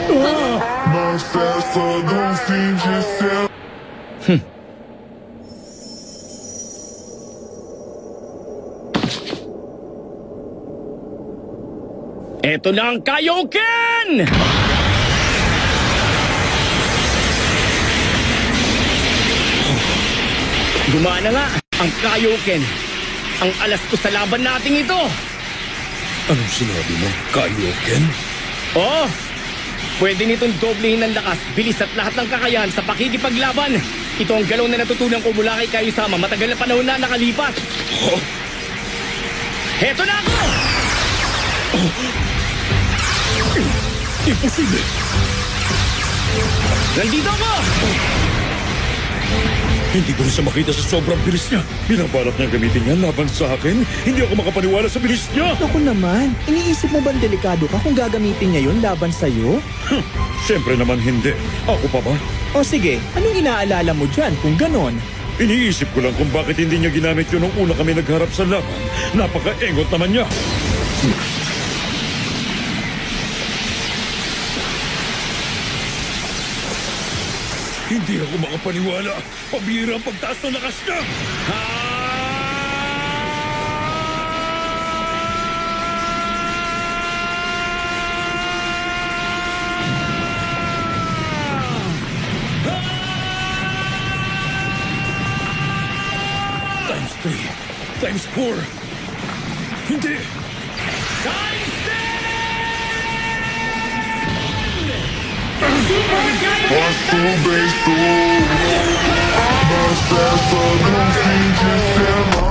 Mais festa de fim de semana. Eto na ang Kaioken! Gumana nga ang Kaioken. Ang alas ko sa laban nating ito. Anong sinabi mo? Kaioken? Oo. Pwede nitong doblehin ng lakas, bilis at lahat ng kakayahan sa pakikipaglaban. Ito ang galaw na natutunan ko mula kay Kaio-sama matagal na panahon na nakalipas. Oh? Heto na ako! Imposible! Nandito ako! Hindi ko rin siya makita sa sobrang bilis niya. Binabalak niyang gamitin niya laban sa akin. Hindi ako makapaniwala sa bilis niya. Naku naman, iniisip mo bang delikado ka kung gagamitin niya yun laban sa'yo? Siyempre naman hindi. Ako pa ba? O sige, anong inaalala mo dyan kung ganon? Iniisip ko lang kung bakit hindi niya ginamit yun nung una kami nagharap sa laban. Napaka-engot naman niya. Hindi ako makapaniwala. Pabira ang pagtaas ng lakas niya. Times 3. Times 4. Hindi. Times 10! Posso bem tu, mais festa de fim de semana.